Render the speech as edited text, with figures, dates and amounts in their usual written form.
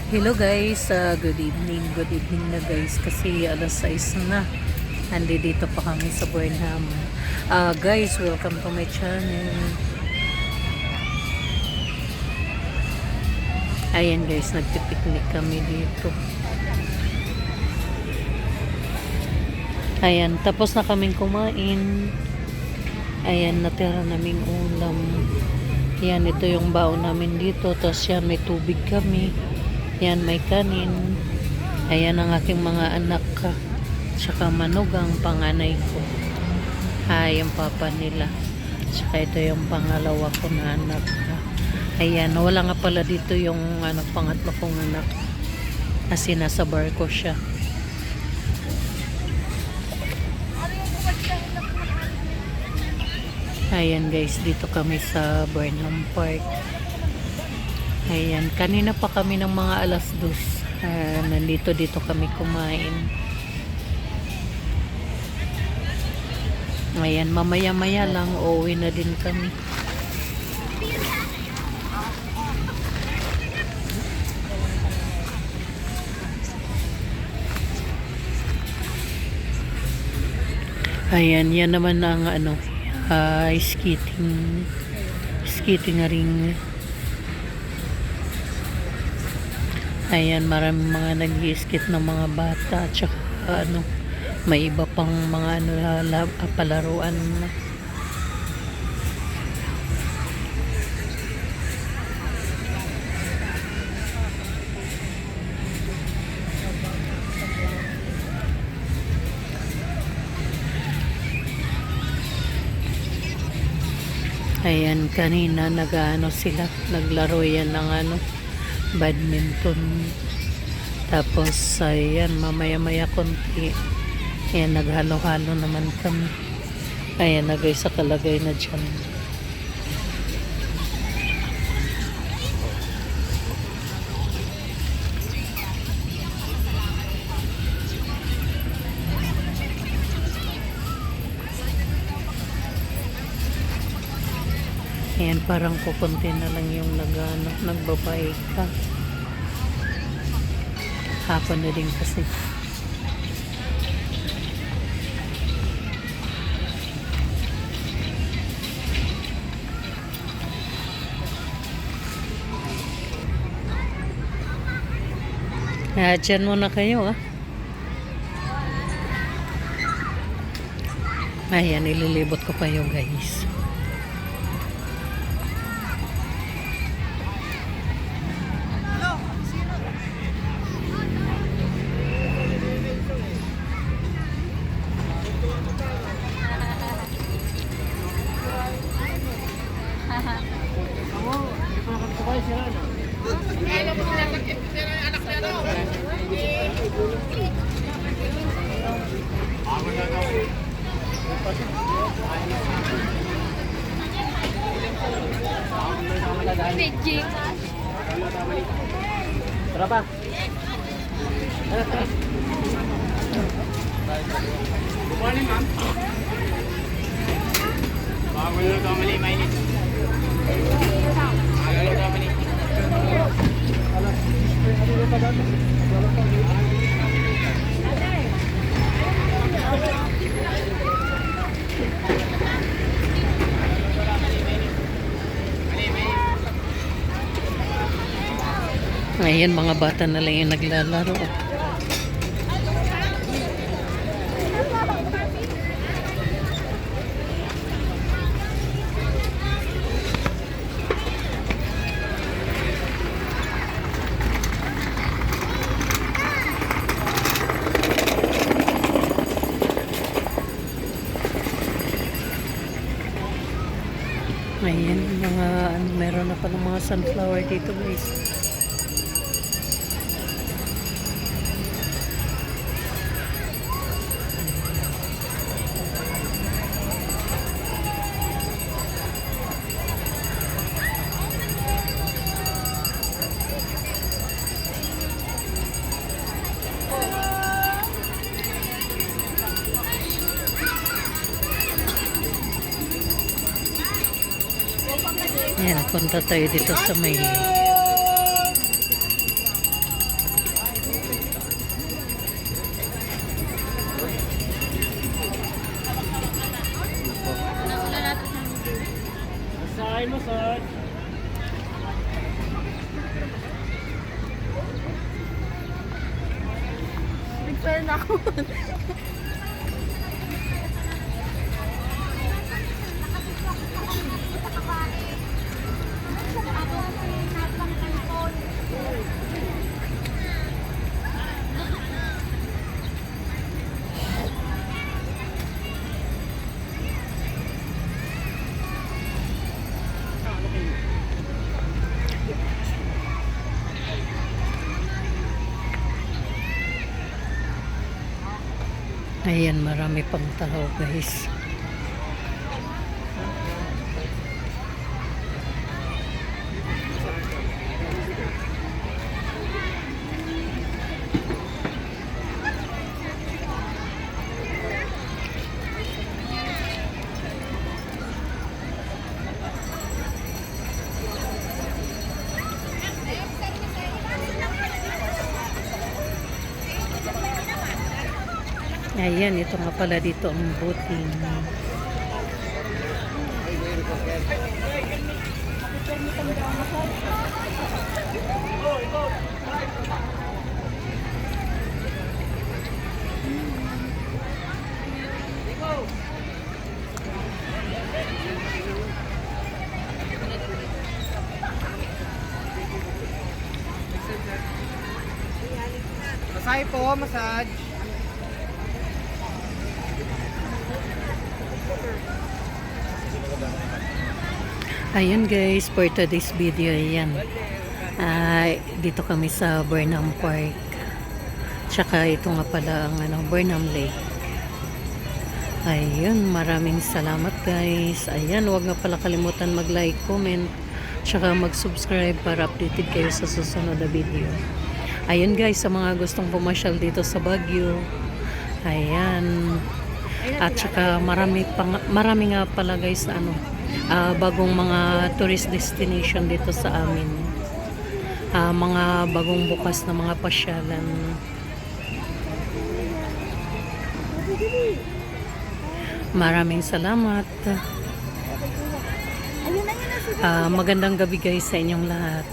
Hello guys, good evening na guys kasi alas 6 na. Dito pa kami sa Burnham. Guys, welcome to my channel. Ayan guys, nagpipiknik kami dito. Ayan, tapos na kaming kumain. Ayan, natira naming ulam. Yan, ito yung baon namin dito. Tapos yan, may tubig kami. Yan, may kanin. Ayan ang aking mga anak ka. Tsaka manugang panganay ko. Yung papa nila. Tsaka ito yung pangalawa ko na anak ka. Ayan, wala nga pala dito yung pangatlo kong anak. Kasi nasa barko siya. Ayan guys, dito kami sa Burnham Park. Ayan, kanina pa kami ng mga alas 2. Dito kami kumain. Ayan, mamaya-maya lang uuwi na din kami. Ayan, yan naman ang skating ring. Ayan, maraming mga nag-i-skate ng mga bata. Tsaka may iba pang mga palaruan. Ayan, kanina sila, naglaro yan ng badminton. Tapos ayan, mamaya-maya konti. Ayan, naghalo-halo naman kami. Ayan na guys, nakalagay na dyan. Ayan, parang kukunti na lang yung nagbabay ka. Hapon na din kasi. Dyan muna kayo Ayan, ililibot ko kayo guys. Magic. Berapa? Morning, ma'am. Bago na ito mali mainit. Bago na mali. Ayan, mga bata na lang yung naglalaro. Ayan, meron na palang mga sunflower dito guys. Ayan, punta tayo dito sa may Open ako. Ayan, marami pang tao guys. Ayan, ito nga pala dito ang boating. Masay po, massage. Ayan guys, for today's video, ayan. Dito kami sa Burnham Park. Tsaka ito nga pala ang Burnham Lake. Ayun, maraming salamat guys. Ayan, huwag nga pala kalimutan mag-like, comment, tsaka mag-subscribe para updated kayo sa susunod na video. Ayun guys, sa mga gustong pumasyal dito sa Baguio. Ayan. At tsaka marami nga pala guys bagong mga tourist destination dito sa amin. Mga bagong bukas na mga pasyalan. Maraming salamat. Magandang gabi guys sa inyong lahat.